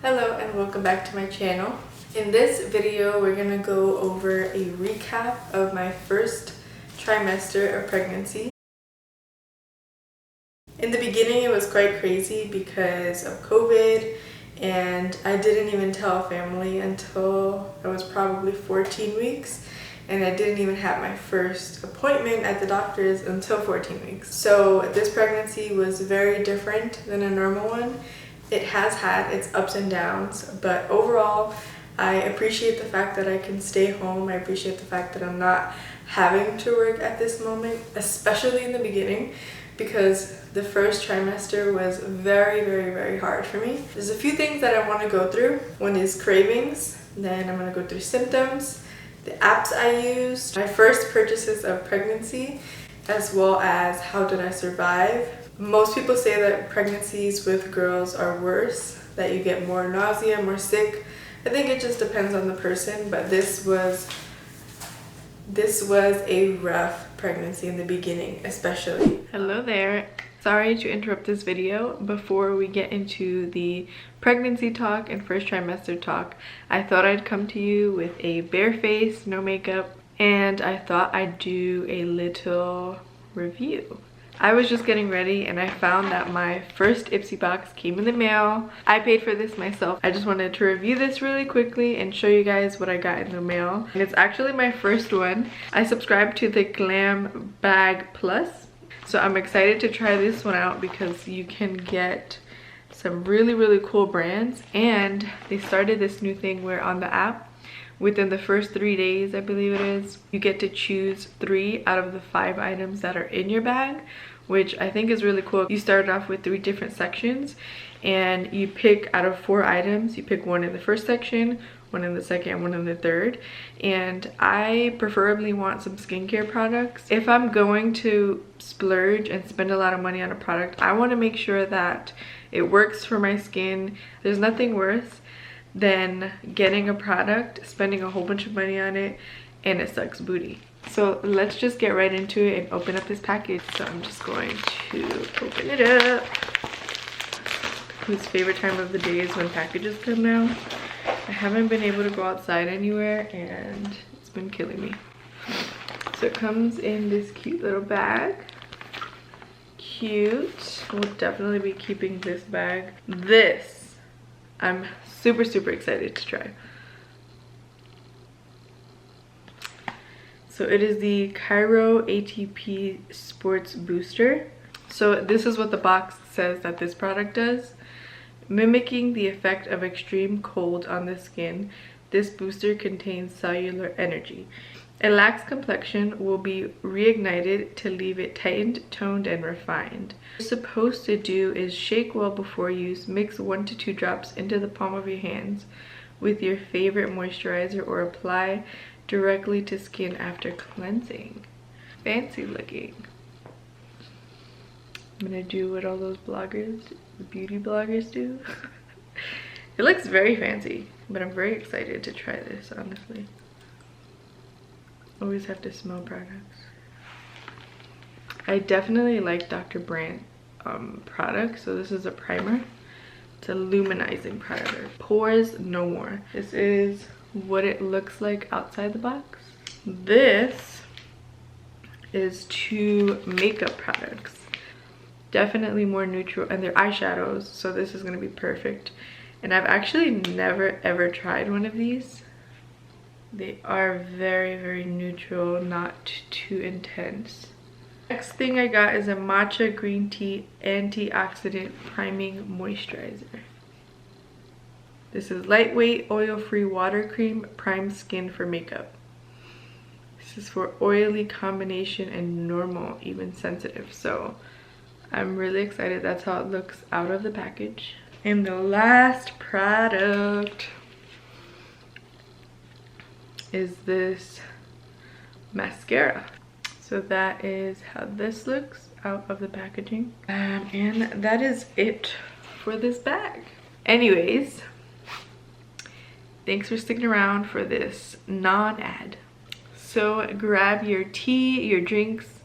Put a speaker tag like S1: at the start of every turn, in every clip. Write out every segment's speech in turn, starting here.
S1: Hello and welcome back to my channel. In this video we're going to go over a recap of my first trimester of pregnancy. In the beginning it was quite crazy because of COVID, and I didn't even tell family until I was probably 14 weeks, and I didn't even have my first appointment at the doctor's until 14 weeks. So this pregnancy was very different than a normal one. It has had its ups and downs, but overall I appreciate the fact that I can stay home. I appreciate the fact that I'm not having to work at this moment, especially in the beginning, because the first trimester was very hard for me. There's a few things that I want to go through. One is cravings, then I'm going to go through symptoms, the apps I used, my first purchases of pregnancy, as well as how did I survive. Most people say that pregnancies with girls are worse, that you get more nausea, more sick. I think it just depends on the person, but this was a rough pregnancy in the beginning, especially. Hello there. Sorry to interrupt this video. Before we get into the pregnancy talk and first trimester talk, I thought I'd come to you with a bare face, no makeup, and I thought I'd do a little review. I was just getting ready and I found that my first IPSY box came in the mail. I paid for this myself. I just wanted to review this really quickly and show you guys what I got in the mail. And it's actually my first one. I subscribed to the Glam Bag Plus. So I'm excited to try this one out because you can get some really cool brands. And they started this new thing where on the app, within the first 3 days, I believe it is, you get to choose 3 out of the 5 items that are in your bag, which I think is really cool. You start off with 3 different sections and you pick out of 4 items. You pick 1 in the first section, 1 in the second, and 1 in the third. And I preferably want some skincare products. If I'm going to splurge and spend a lot of money on a product, I want to make sure that it works for my skin. There's nothing worse than getting a product, spending a whole bunch of money on it, and it sucks booty. So let's just get right into it and open up this package. So I'm just going to open it up. Whose favorite time of the day is when packages come now. I haven't been able to go outside anywhere and it's been killing me. So it comes in this cute little bag. Cute. We'll definitely be keeping this bag. This I'm super excited to try. So it is the Cairo ATP Sports Booster. So this is what the box says that this product does. Mimicking the effect of extreme cold on the skin, this booster contains cellular energy. A lax complexion will be reignited to leave it tightened, toned, and refined. What you're supposed to do is shake well before use. Mix 1 to 2 drops into the palm of your hands with your favorite moisturizer or apply directly to skin after cleansing. Fancy looking. I'm gonna do what all those bloggers, the beauty bloggers do. It looks very fancy, but I'm very excited to try this, honestly. Always have to smell products. I definitely like Dr. Brandt products. So this is a primer. It's a luminizing primer. Pores no more. This is what it looks like outside the box. This is 2 makeup products. Definitely more neutral, and they're eyeshadows, so this is gonna be perfect. And I've actually never ever tried one of these. They are very neutral, not too intense. Next thing I got is a matcha green tea antioxidant priming moisturizer. This is lightweight, oil-free water cream, primes skin for makeup. This is for oily combination and normal, even sensitive. So I'm really excited. That's how it looks out of the package. And the last product is this mascara. So that is how this looks out of the packaging. And that is it for this bag. Anyways, thanks for sticking around for this non-ad. So grab your tea, your drinks,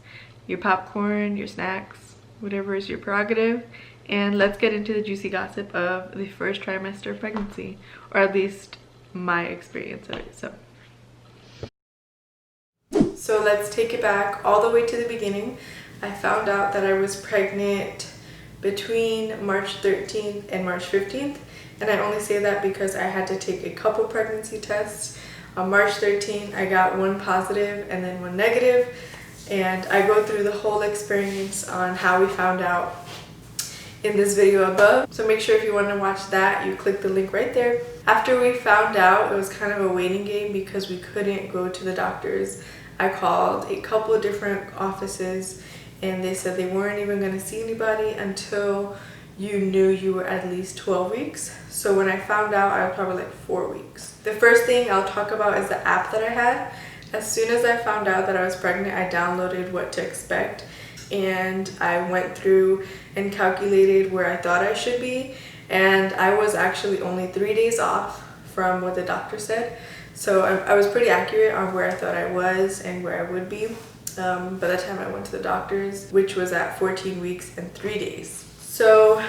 S1: your popcorn, your snacks, whatever is your prerogative. And let's get into the juicy gossip of the first trimester of pregnancy, or at least my experience of it. So let's take it back all the way to the beginning. I found out that I was pregnant between March 13th and March 15th. And I only say that because I had to take a couple pregnancy tests. On March 13th, I got one positive and then one negative. And I go through the whole experience on how we found out in this video above. So make sure if you want to watch that, you click the link right there. After we found out, it was kind of a waiting game because we couldn't go to the doctors. I called a couple of different offices and they said they weren't even going to see anybody until you knew you were at least 12 weeks. So when I found out, I was probably like 4 weeks. The first thing I'll talk about is the app that I had. As soon as I found out that I was pregnant, I downloaded What to Expect. And I went through and calculated where I thought I should be, and I was actually only 3 days off from what the doctor said. So I was pretty accurate on where I thought I was and where I would be by the time I went to the doctors, which was at 14 weeks and 3 days. So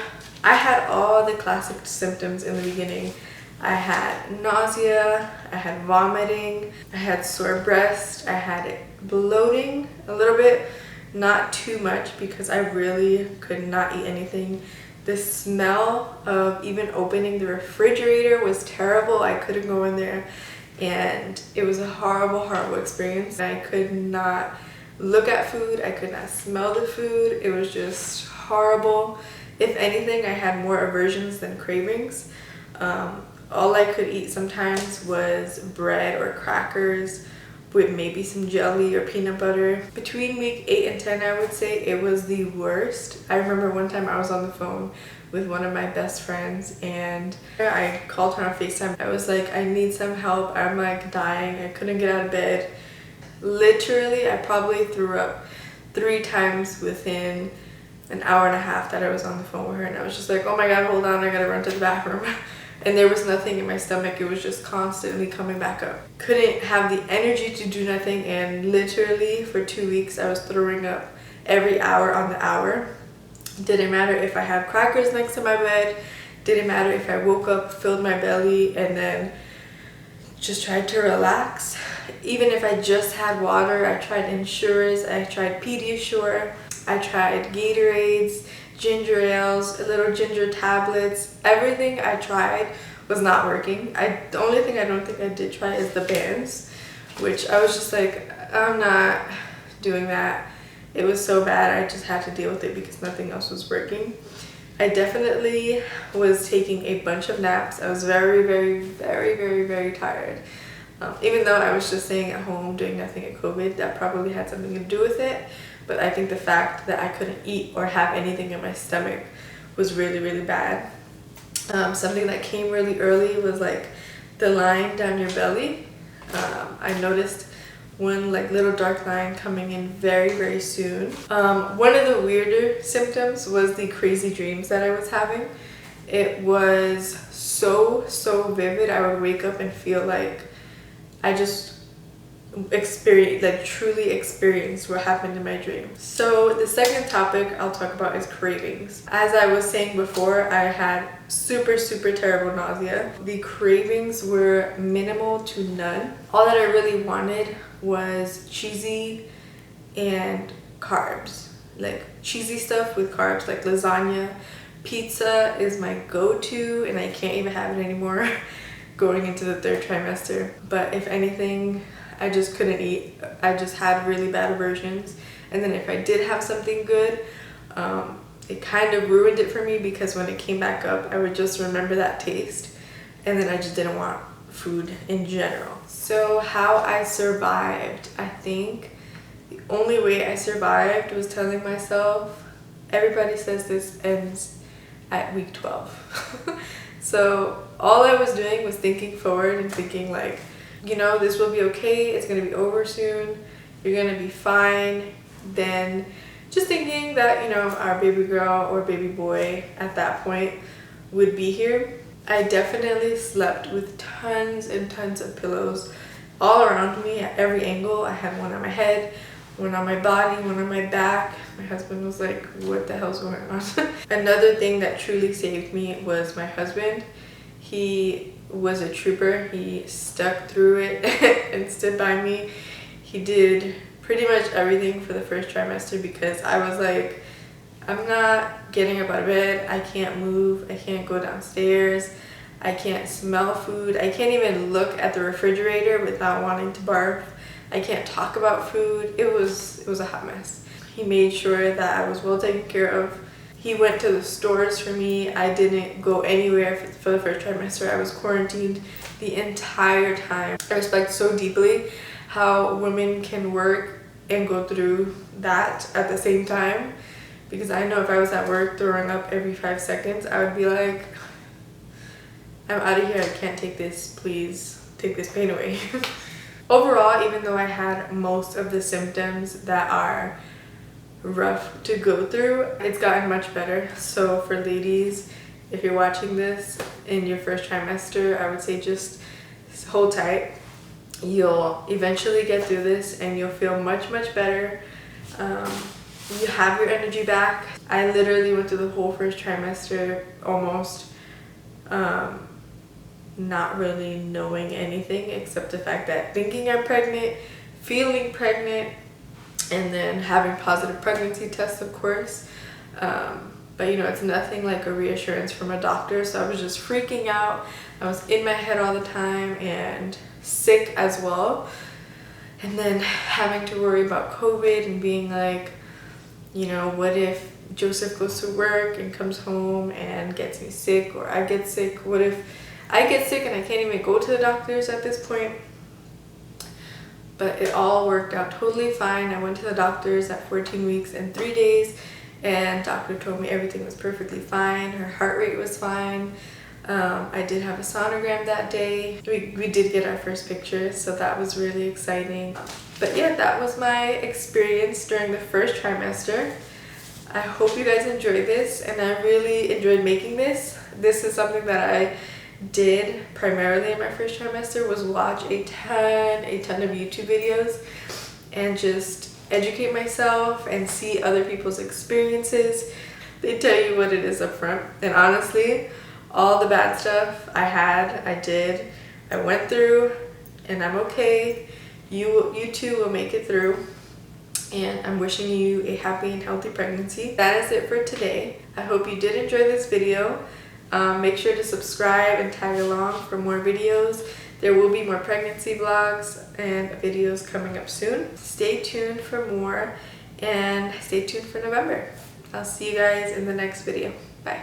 S1: I had all the classic symptoms in the beginning. I had nausea, I had vomiting, I had sore breast, I had bloating a little bit. Not too much because I really could not eat anything. The smell of even opening the refrigerator was terrible. I couldn't go in there and it was a horrible experience. I could not look at food. I could not smell the food. It was just horrible. If anything, I had more aversions than cravings. All I could eat sometimes was bread or crackers with maybe some jelly or peanut butter. Between week 8 and 10, I would say it was the worst. I remember one time I was on the phone with one of my best friends and I called her on FaceTime. I was like, I need some help. I'm like dying. I couldn't get out of bed. Literally, I probably threw up 3 times within an hour and a half that I was on the phone with her, and I was just like, oh my god, hold on, I gotta run to the bathroom. And there was nothing in my stomach. It was just constantly coming back up. Couldn't have the energy to do nothing, and literally for 2 weeks I was throwing up every hour on the hour. Didn't matter if I had crackers next to my bed. Didn't matter if I woke up, filled my belly, and then just tried to relax. Even if I just had water, I tried Ensures, I tried Pediasure, I tried Gatorades, ginger ales, little ginger tablets. Everything I tried was not working. The only thing I don't think I did try is the bands, which I was just like, I'm not doing that. It was so bad, I just had to deal with it because nothing else was working. I definitely was taking a bunch of naps. I was very tired. Even though I was just staying at home doing nothing at COVID, that probably had something to do with it. But I think the fact that I couldn't eat or have anything in my stomach was really bad. Something that came really early was like the line down your belly. I noticed one like little dark line coming in very soon. One of the weirder symptoms was the crazy dreams that I was having. It was so vivid. I would wake up and feel like I just truly experienced what happened in my dream. So the second topic I'll talk about is cravings. As I was saying before, I had super terrible nausea. The cravings were minimal to none. All that I really wanted was cheesy and carbs, like cheesy stuff with carbs, like lasagna. Pizza is my go-to and I can't even have it anymore going into the 3rd trimester. But if anything, I just couldn't eat. I just had really bad aversions. And then if I did have something good, it kind of ruined it for me because when it came back up, I would just remember that taste. And then I just didn't want food in general. So how I survived, I think the only way I survived was telling myself, everybody says this ends at week 12. So all I was doing was thinking forward and thinking like, you know, this will be okay, it's gonna be over soon, you're gonna be fine. Then just thinking that, you know, our baby girl or baby boy at that point would be here. I definitely slept with tons and tons of pillows all around me at every angle. I had one on my head, one on my body, one on my back. My husband was like, what the hell's going on? Another thing that truly saved me was my husband. He was a trooper. He stuck through it and stood by me. He did pretty much everything for the first trimester because I was like, I'm not getting up out of bed. I can't move. I can't go downstairs. I can't smell food. I can't even look at the refrigerator without wanting to barf. I can't talk about food. It was a hot mess. He made sure that I was well taken care of. He went to the stores for me. I didn't go anywhere for the first trimester. I was quarantined the entire time. I respect so deeply how women can work and go through that at the same time, because I know if I was at work throwing up every 5 seconds, I would be like, I'm out of here. I can't take this. Please take this pain away. Overall, even though I had most of the symptoms that are rough to go through, it's gotten much better. So for ladies, if you're watching this in your first trimester, I would say just hold tight. You'll eventually get through this and you'll feel much better. You have your energy back. I literally went through the whole first trimester almost not really knowing anything except the fact that thinking I'm pregnant, feeling pregnant, and then having positive pregnancy tests, of course. But you know, it's nothing like a reassurance from a doctor. So I was just freaking out. I was in my head all the time and sick as well. And then having to worry about COVID and being like, you know, what if Joseph goes to work and comes home and gets me sick, or I get sick? What if I get sick and I can't even go to the doctors at this point? But it all worked out totally fine. I went to the doctors at 14 weeks and 3 days, and doctor told me everything was perfectly fine. Her heart rate was fine. I did have a sonogram that day. We did get our first picture, so that was really exciting. But yeah, that was my experience during the first trimester. I hope you guys enjoyed this, and I really enjoyed making this. This is something that I did primarily in my first trimester, was watch a ton of YouTube videos and just educate myself and see other people's experiences. They tell you what it is up front, and honestly, all the bad stuff I went through, and I'm okay. You too will make it through, and I'm wishing you a happy and healthy pregnancy. That is it for today. I hope you did enjoy this video. Make sure to subscribe and tag along for more videos. There will be more pregnancy vlogs and videos coming up soon. Stay tuned for more, and stay tuned for November. I'll see you guys in the next video. Bye.